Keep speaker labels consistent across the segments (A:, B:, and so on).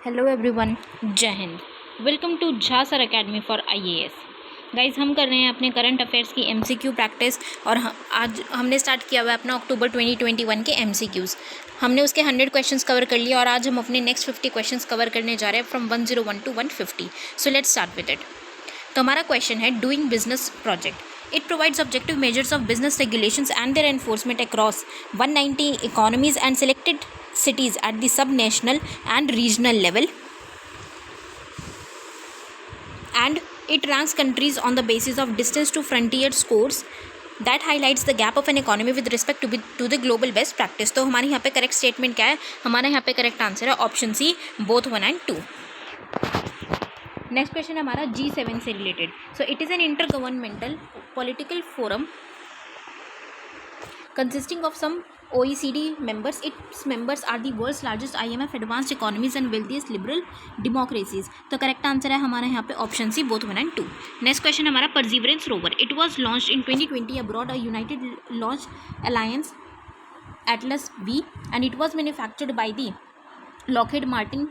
A: Hello everyone, जय हिंद। Welcome to Jha sir academy for IAS. Guys, हम कर रहे हैं अपने करंट अफेयर्स की एमसीक्यू प्रैक्टिस और आज हमने स्टार्ट किया हुआ है अपना अक्टूबर 2021 के एमसीक्यूज़। हमने उसके 100 क्वेश्चंस कवर कर लिए और आज हम अपने नेक्स्ट 50 क्वेश्चंस कवर करने जा रहे हैं from 101 to 150। So let's start with it. तो हमारा क्वेश्चन है doing business project. It provides objective measures of business regulations and their enforcement across 190 economies and selected cities at the sub-national and regional level, and it ranks countries on the basis of distance to frontier scores that highlights the gap of an economy with respect to the global best practice। तो हमारे यहाँ पे correct statement क्या है? हमारे यहाँ पे correct answer है option C, both 1 and 2। Next question है हमारा G7 से related. So it is an intergovernmental political forum consisting of some OECD members. Its members are the world's largest IMF advanced economies and wealthiest liberal democracies। तो correct answer है हमारे यहाँ पे option C, both 1 and 2। Next question हमारा perseverance rover. It was launch in 2020 aboard a United launch alliance Atlas V and it was manufactured by the Lockheed Martin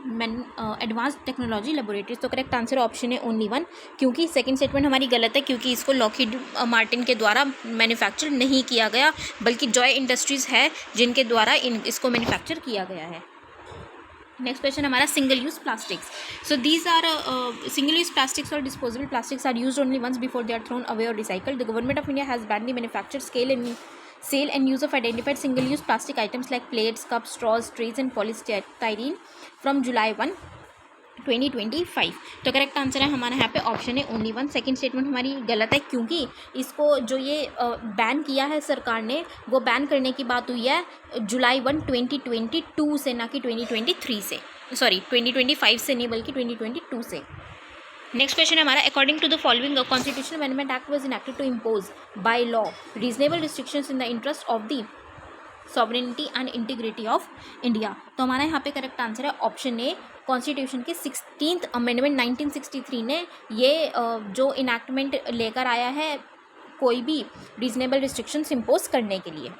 A: advanced technology laboratories. तो correct answer option है only 1, क्योंकि second statement हमारी गलत है, क्योंकि इसको Lockheed Martin के द्वारा मैन्युफैक्चर नहीं किया गया, बल्कि जॉय इंडस्ट्रीज़ है जिनके द्वारा इसको मैन्युफैक्चर किया गया है। नेक्स्ट क्वेश्चन हमारा single use plastics. So these are single use plastics और disposable plastics are used only once before they are thrown away और recycled. The government of India has ban the manufacture, sale and use of identified single-use plastic items like plates, cups, straws, trays and polystyrene from July 1, 2025। तो correct answer है हमारा यहाँ पे option है only 1। Second statement हमारी गलत है, क्योंकि इसको जो ये बैन किया है सरकार ने, वो बैन करने की बात हुई है जुलाई 1, 2022 से, ना कि 2023 से, सॉरी 2025 से नहीं बल्कि 2022 से। नेक्स्ट क्वेश्चन है हमारा according to the following constitutional amendment act was enacted to impose by law reasonable restrictions in the interest of the sovereignty and integrity of India. तो हमारा यहाँ पे करेक्ट आंसर है ऑप्शन ए, कॉन्स्टिट्यूशन के 16th amendment 1963 ने ये जो enactment लेकर आया है कोई भी रीजनेबल रिस्ट्रिक्शंस इम्पोज करने के लिए।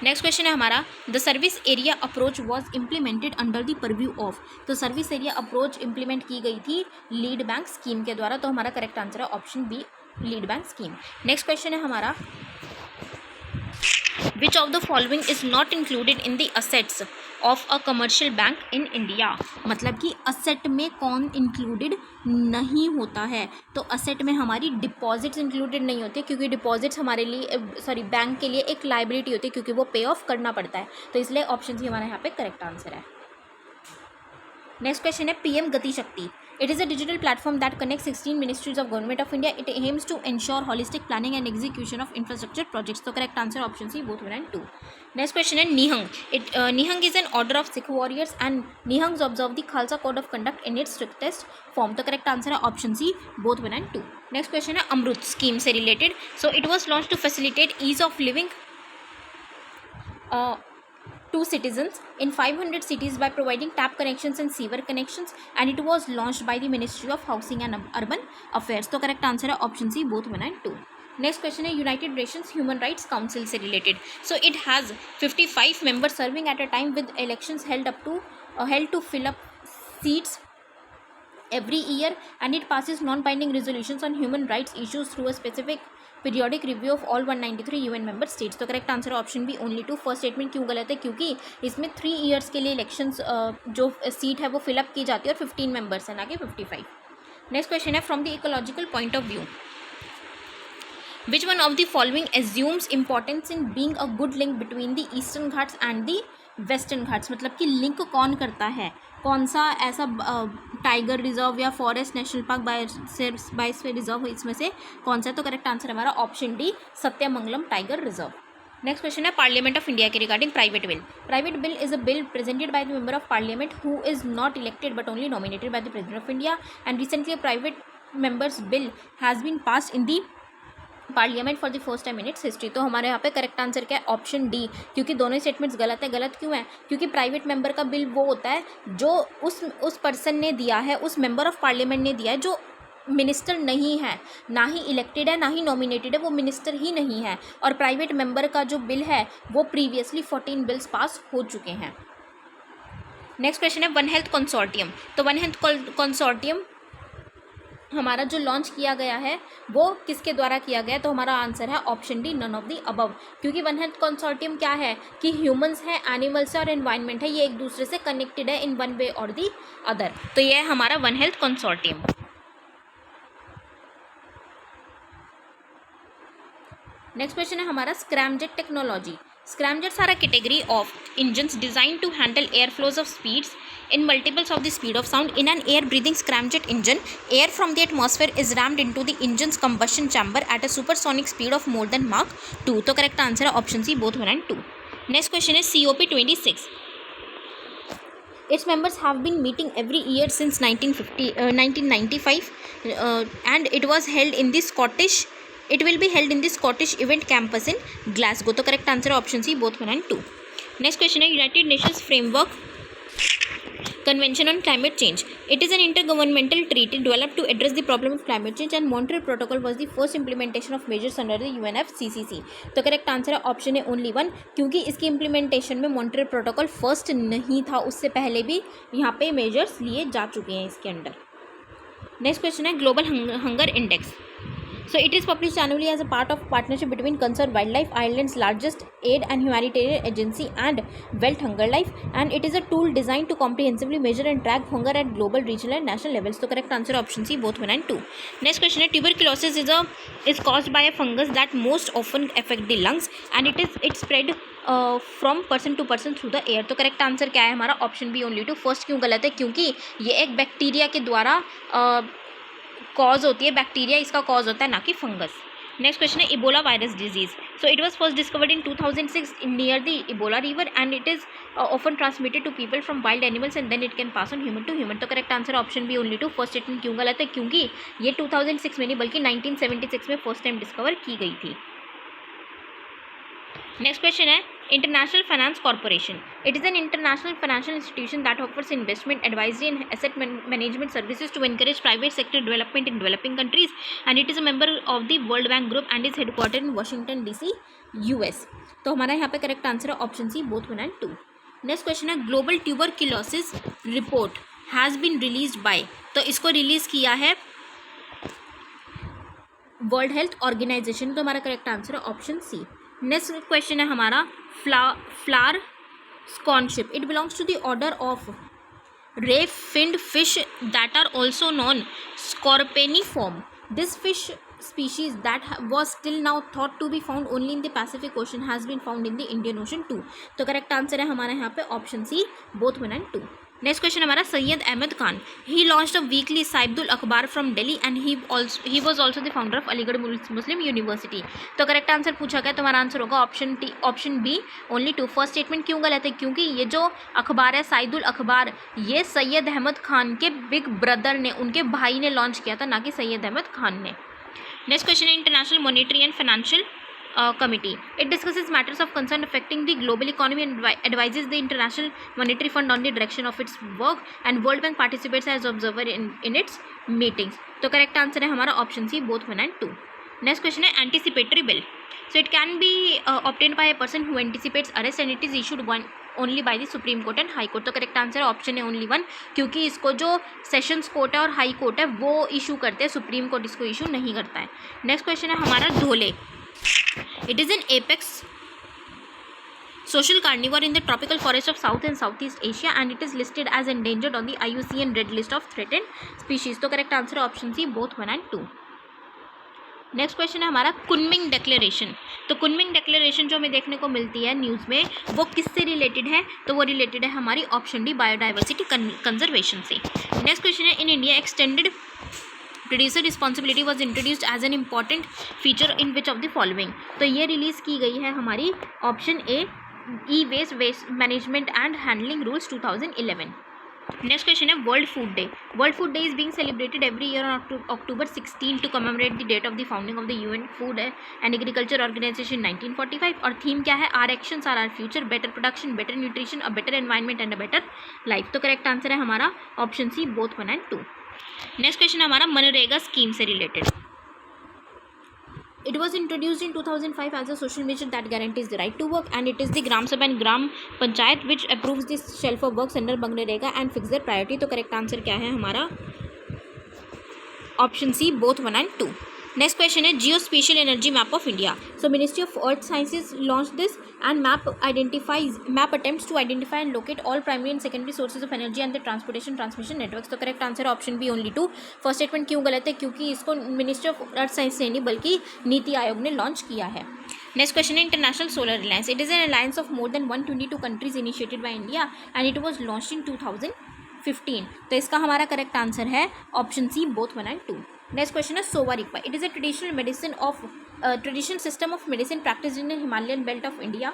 A: नेक्स्ट क्वेश्चन है हमारा the service area approach was implemented under the purview of. तो सर्विस एरिया अप्रोच इम्प्लीमेंट की गई थी लीड बैंक स्कीम के द्वारा। तो हमारा करेक्ट आंसर है option B, lead bank scheme. Next question है हमारा which of the following is not included in the assets of a commercial bank in India. मतलब कि असेट में कौन इंक्लूडेड नहीं होता है? तो असेट में हमारी डिपॉजिट्स इंक्लूडेड नहीं होती, क्योंकि डिपॉजिट्स हमारे लिए बैंक के लिए एक लाइबिलिटी होती है, क्योंकि वो पे ऑफ करना पड़ता है। तो इसलिए ऑप्शन सी हमारे यहाँ पे करेक्ट आंसर है। नेक्स्ट क्वेश्चन है पीएम गति शक्ति। It is a digital platform that connects 16 ministries of government of India. It aims to ensure holistic planning and execution of infrastructure projects. So correct answer option C, both 1 and 2. Next question है Nihang. Nihang is an order of Sikh warriors and Nihangs observe the Khalsa code of conduct in its strictest form. तो correct answer है option C, both 1 and 2. Next question है अमृत scheme से related. So it was launched to facilitate ease of living to citizens in 500 cities by providing tap connections and sewer connections, and it was launched by the Ministry of Housing and Urban Affairs। तो correct answer है option C, both 1 and 2। Next question है United Nations Human Rights Council से related. So it has 55 members serving at a time with elections held to fill up seats every year, and it passes non-binding resolutions on human rights issues through a specific periodic review of all 193 UN member states. तो correct answer option B only 2। First statement क्यों गलत है? क्योंकि इसमें 3 years के लिए elections जो seat है वो फिलअप की जाती है और 15 मेंबर्स है, ना कि 55। नेक्स्ट क्वेश्चन है from the ecological point of view which one of the following assumes importance in being a good link between the eastern Ghats and the western Ghats. मतलब कि लिंक कौन करता है? कौन सा ऐसा टाइगर रिजर्व या forest national park biosphere reserve इसमें से कौन सा है? तो करेक्ट आंसर हमारा option D, Sathyamangalam tiger reserve. Next question है पार्लियामेंट ऑफ इंडिया के regarding private bill. Private bill is a bill presented by the member of parliament who is not elected but only nominated by the president of India, and recently a private members bill has been passed in the parliament for the first time in its history. तो हमारे यहाँ पे correct answer क्या है? Option D, क्योंकि दोनों statements गलत है। गलत क्यों है? क्योंकि प्राइवेट मेंबर का बिल वो होता है जो उस पर्सन ने दिया है, उस मेंबर ऑफ पार्लियामेंट ने दिया है जो मिनिस्टर नहीं है, ना ही इलेक्टेड है ना ही नॉमिनेटेड है, वो मिनिस्टर ही नहीं है। और प्राइवेट मेंबर का जो बिल है वो प्रीवियसली 14 बिल्स पास हो चुके हैं। नेक्स्ट क्वेश्चन है वन हेल्थ कंसोर्टियम। तो वन हेल्थ कंसोर्टियम हमारा जो लॉन्च किया गया है वो किसके द्वारा किया गया है? तो हमारा आंसर है option D, none of the above. क्योंकि वन हेल्थ कंसोर्टियम क्या है कि ह्यूमंस है, एनिमल्स है और एनवायरनमेंट है, ये एक दूसरे से कनेक्टेड है इन वन वे और दी अदर। तो ये है हमारा one health consortium. Next question है हमारा scramjet technology. Scramjets are a category of engines designed to handle airflows of speeds in multiples of the speed of sound. In an air-breathing scramjet engine, air from the atmosphere is rammed into the engine's combustion chamber at a supersonic speed of more than Mach 2. तो correct answer है option C, both 1 and 2. Next question is COP26. Its members have been meeting every year since 1995, and it was held in the Scottish. It will be held in the Scottish Event Campus in Glasgow. तो correct answer है option C, both 1 and 2. Next question है United Nations Framework Convention on Climate Change. It is an intergovernmental treaty developed to address the problem of climate change, and Montreal Protocol was the first implementation of measures under the UNFCCC. तो correct answer है option है only 1, क्योंकि इसकी implementation में Montreal protocol first नहीं था, उससे पहले भी यहाँ पे मेजर्स लिए जा चुके हैं इसके अंडर। नेक्स्ट क्वेश्चन है global hunger index. So it is published annually as a part of partnership between Conserve Wildlife, Ireland's largest aid and humanitarian agency, and Welt Hunger Life, and it is a tool designed to comprehensively measure and track hunger at global, regional and national levels. So correct answer option C, both 1 and 2. Next question है tuberculosis is caused by a fungus that most often affect the lungs, and it spread from person to person through the air. तो correct answer क्या है हमारा option B only 2। First क्यों गलत है? क्योंकि ये एक बैक्टीरिया के द्वारा कॉज होती है, बैक्टीरिया इसका कॉज होता है, ना कि फंगस। नेक्स्ट क्वेश्चन है Ebola virus disease. So it was first discovered in 2006 near the Ebola river, and it is often transmitted to people from wild animals and then it can pass on human to human. तो correct answer option B only 2। First statement क्यों गलत है? क्योंकि ये 2006 में नहीं बल्कि 1976 में फर्स्ट टाइम डिस्कवर की गई थी। नेक्स्ट क्वेश्चन है international finance corporation. It is an international financial institution that offers investment advisory and asset management services to encourage private sector development in developing countries, and it is a member of the world bank group and is headquartered in Washington DC, US। तो हमारा यहाँ पे correct answer है option C, both 1 and 2। Next question है global tuberculosis report has been released by. तो इसको release किया है वर्ल्ड हेल्थ ऑर्गेनाइजेशन। तो हमारा करेक्ट आंसर है ऑप्शन सी। नेक्स्ट क्वेश्चन है हमारा फ्लार स्कॉनशिप। It belongs to the order of ray finned fish that are also non scorpaeniform. This fish species that was still now thought to be found only in the Pacific Ocean has been found in the Indian Ocean too। तो correct answer है हमारा यहाँ पे option C, both 1 and 2। Next question हमारा Syed Ahmad Khan. He launched a weekly साइबुल अखबार from Delhi and he was also the founder of Aligarh Muslim university. तो correct answer पूछा गया तो हमारा आंसर होगा option B only 2। First statement क्यों गलत है? क्योंकि ये जो अखबार है साइदुल अखबार, ये सैयद अहमद खान के बिग ब्रदर ने, उनके भाई ने लॉन्च किया था, ना कि सैयद अहमद खान ने। नेक्स्ट क्वेश्चन है international monetary and financial committee. It discusses matters of concern affecting the global economy and advises the International Monetary Fund on the direction of its work, and World Bank participates as observer in its meetings। तो correct answer है हमारा option C, both 1 and 2। Next question है anticipatory bail. So it can be obtained by a person who anticipates arrest and it is issued only by the supreme court and high court. तो correct answer है option है only 1, क्योंकि इसको जो sessions court है और high court है वो इशू करते हैं, सुप्रीम कोर्ट इसको इशू नहीं करता है। नेक्स्ट क्वेश्चन है हमारा धोले। It is an apex social carnivore in the tropical forest of South and Southeast Asia, and it is listed as endangered on the IUCN Red List of Threatened Species। तो correct answer है option C, both 1 and 2। Next question है हमारा Kunming declaration. तो Kunming declaration जो हमें देखने को मिलती है न्यूज़ में, वो किससे रिलेटेड है? तो वो रिलेटेड है हमारी ऑप्शन डी बायोडाइवर्सिटी कंजर्वेशन से। नेक्स्ट क्वेश्चन है in India extended producer responsibility was introduced as an important feature in which of the following. तो ये रिलीज़ की गई है हमारी option A e waste management and handling rules 2011। Next question है world food day. World food day is being celebrated every year on October 16 to commemorate the date of the founding of the UN food and agriculture organization 1945। और theme क्या है? Our actions are our future, better production, better nutrition, a better environment and a better life. तो correct answer है हमारा option C, both 1 and 2। Next question हमारा MNREGA scheme से related. It was introduced in 2005 as a social measure that guarantees the right to work, and it is the Gram Sabha and Gram Panchayat which approves the shelf of works under Manrega and fix their priority. तो correct answer क्या है हमारा? Option C, both 1 and 2. Next question है geospatial energy map of India. So ministry of earth sciences launch this and map attempts to identify and locate all primary and secondary sources of energy and the transportation transmission networks. तो correct answer option B, only 2. First statement क्यों गलत है? क्योंकि इसको ministry of earth science से नहीं बल्कि नीति आयोग ने लॉन्च किया है. नेक्स्ट क्वेश्चन है international solar alliance. It is an alliance of more than 122 countries initiated by India and it was launch in 2015. तो इसका हमारा करेक्ट आंसर है option C, both 1 and 2. Next question है Sowa Rigpa. It is a traditional system of medicine practice in the Himalayan belt of India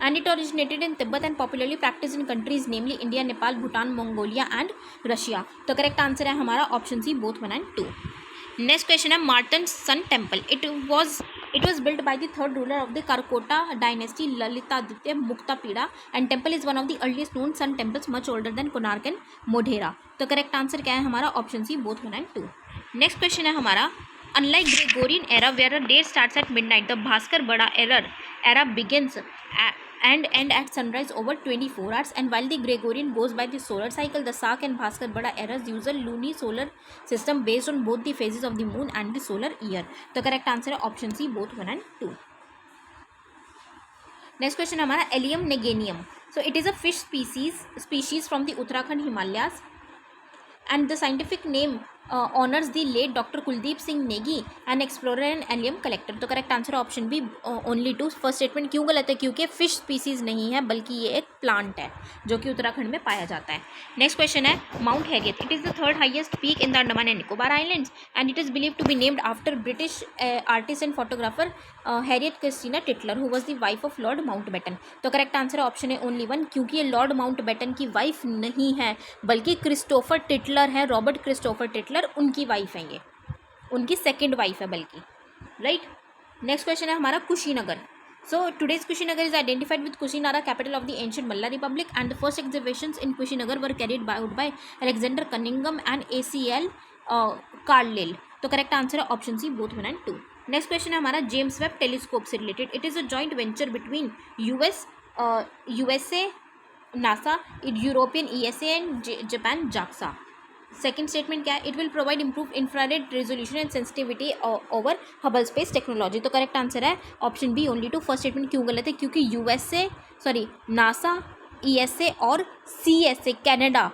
A: and it originated in Tibet and popularly practiced in countries namely India, Nepal, Bhutan, Mongolia and Russia. तो correct answer है हमारा option C, both 1 and 2. Next question है Martand sun temple. It was built by the third ruler of the Karkota dynasty, Lalitaditya Muktapida, and temple is one of the earliest known sun temples, much older than Konark and Modhera. तो correct answer क्या है हमारा? Option C, both 1 and 2. Next question है हमारा unlike Gregorian era where a day starts at midnight, the Bhaskar Bada era begins and end at sunrise over 24 hours, and while the Gregorian goes by the solar cycle, the Sak and Bhaskar Bada eras use a luni solar system based on both the phases of the moon and the solar year. तो correct answer है option C, both 1 and 2. Next question हमारा एलियम नेगेनियम. So it is a fish species from the Uttarakhand Himalayas and the scientific name honors the late Dr. Kuldeep Singh Negi, an explorer and alien collector. तो correct answer option B, only 2. First statement क्यों गलत है? क्योंकि fish species नहीं है बल्कि ये एक प्लांट है जो कि उत्तराखंड में पाया जाता है. नेक्स्ट क्वेश्चन है Mount Harriet. It is the third highest peak in the Andaman and Nicobar islands and it is believed to be named after British artist and photographer Harriet Christina Tytler who was the wife of lord Mountbatten. तो correct answer option है only 1, क्योंकि ये Lord Mountbatten की wife नहीं है बल्कि Christopher टिटलर है, Robert Christopher टिटलर उनकी वाइफ है, ये उनकी सेकंड वाइफ है बल्कि, राइट. नेक्स्ट क्वेश्चन है हमारा कुशीनगर. So today's Kushinagar is identified with Kushinara, capital of the ancient Malla republic, and the first exhibitions in Kushinagar were carried out by Alexander Cunningham and ACL Carlleyle. तो करेक्ट आंसर है option C, both 1 and 2. Next question है हमारा James Webb telescope से related. It is a joint venture between USA NASA, European ESA and Japan JAXA. Second statement क्या है? It will provide improve infrared resolution and sensitivity over Hubble space technology. तो correct answer है option B, only 2. First statement क्यों गलत है? क्योंकि NASA, ESA और CSA Canada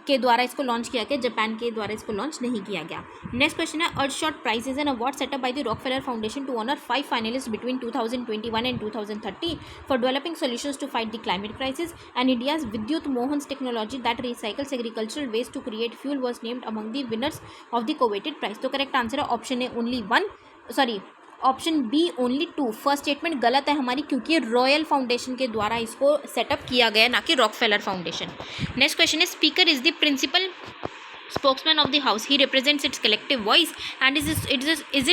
A: के द्वारा इसको लॉन्च किया गया, जापान के द्वारा इसको लॉन्च नहीं किया गया. नेक्स्ट क्वेश्चन है Earthshot prize is an award set up by the Rockefeller foundation to honour 5 finalist between 2021 and 2030 for developing solutions to fight the climate crisis and India's Vidyut Mohan technology that recycles agricultural waste to create fuel was named among the winners of the coveted prize. तो correct answer है option है only 1, option B, only 2. First statement गलत है हमारी क्योंकि royal foundation के द्वारा इसको सेटअप किया गया, ना कि रॉकफेलर फाउंडेशन. नेक्स्ट क्वेश्चन है speaker is the principal spokesman of the house. He represents its collective voice and is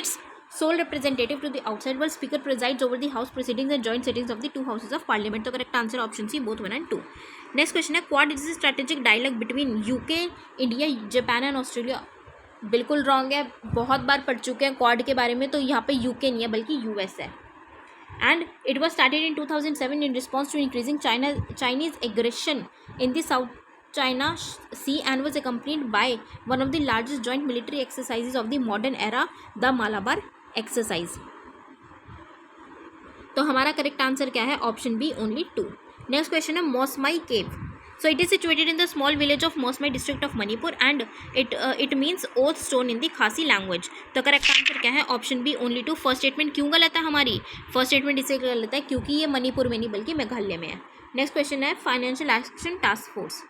A: its sole representative to the outside world. Speaker presides over the house proceedings and joint sittings of the two houses of parliament. तो correct answer option C, both 1 and 2. next question है Quad is a strategic dialogue between UK, India, Japan and Australia. बिल्कुल wrong है, बहुत बार पढ़ चुके हैं quad के बारे में. तो यहाँ पे UK नहीं है बल्कि US है. And it was started in 2007 in response to increasing Chinese aggression in the South China Sea and was accompanied by one of the largest joint military exercises of the modern era, the Malabar exercise. तो हमारा correct answer क्या है? Option B, only 2. Next question है Mawsmai cave. So it is situated in the small village of Mosmai district of Manipur and it means oath stone in the Khasi language. तो correct answer क्या है? Option B, only 2. First statement क्यों गलत है हमारी? First statement इससे गलत है क्योंकि ये मणिपुर में नहीं बल्कि मेघालय में है. नेक्स्ट क्वेश्चन है financial action task force.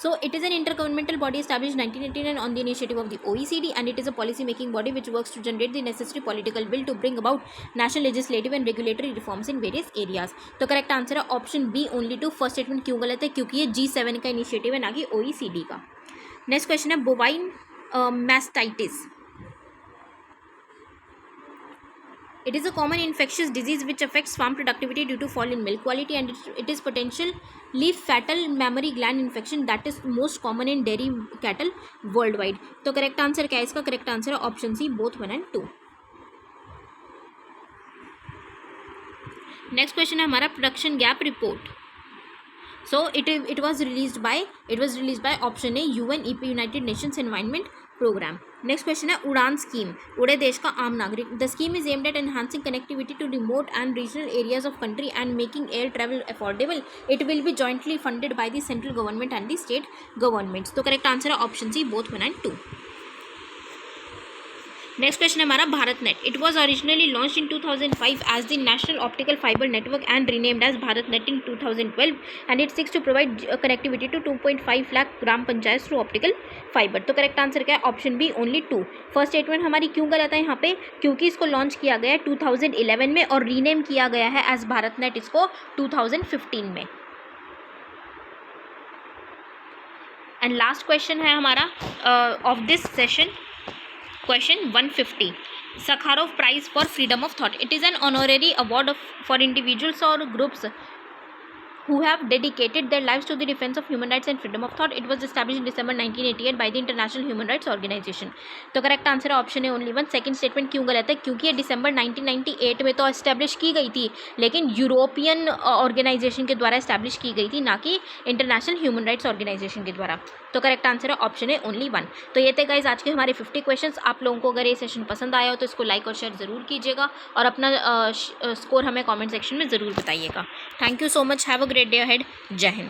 A: So it is an intergovernmental body established 1989 on the initiative of the OECD and it is a policy making body which works to generate the necessary political will to bring about national legislative and regulatory reforms in various areas. तो correct answer है option B, only 2. First statement क्यों गलत है? क्योंकि ये G7 का initiative है, ना कि OECD का. नेक्स्ट क्वेश्चन है bovine mastitis. It is a common infectious disease which affects farm productivity due to fall in milk quality, and it is potentially fatal mammary gland infection that is most common in dairy cattle worldwide. तो correct answer क्या है इसका? Correct answer है option C, both 1 and 2. Next question है हमारा production gap report. So it was released by option A UNEP United Nations Environment Program. Next question है उड़ान scheme, उड़े देश का आम नागरिक. The scheme is aimed at enhancing connectivity to remote and regional areas of country and making air travel affordable. It will be jointly funded by the central government and the state governments. तो correct answer है option C, both 1 and 2. Next question है हमारा BharatNet. It was originally launch in 2005 as the national optical fibre network and renamed as BharatNet in 2012 and it seeks to provide connectivity to 2.5 lakh gram panchayat through optical fibre. तो correct answer क्या है? Option B, only 2. First statement हमारी क्यों गलत है यहाँ पे? क्योंकि इसको लॉन्च किया गया है 2011 में और रीनेम किया गया है एज भारत नेट इसको 2015 में. एंड लास्ट क्वेश्चन है हमारा of this session, Question 150. Sakharov Prize for Freedom of Thought. It is an honorary award for individuals or groups who have dedicated their lives to the defense of human rights and freedom of thought. It was established in December 1988 by the International Human Rights Organization. तो correct answer है option है only 1. Second statement क्यों गलत है? क्योंकि ये दिसंबर 1998 में तो एस्टैब्लिश की गई थी, लेकिन यूरोपियन ऑर्गेनाइजेशन के द्वारा एस्टैब्लिश की गई थी, ना कि इंटरनेशनल ह्यूमन राइट्स ऑर्गेनाइजेशन के द्वारा. तो करेक्ट आंसर है ऑप्शन है ओनली 1. तो ये थे गाइस आज के हमारे 50 क्वेश्चंस. आप लोगों को अगर ये सेशन पसंद आया हो तो इसको लाइक और शेयर ज़रूर कीजिएगा और अपना स्कोर हमें कमेंट सेक्शन में ज़रूर बताइएगा. Thank you so much. Have a great day ahead. जय हिंद.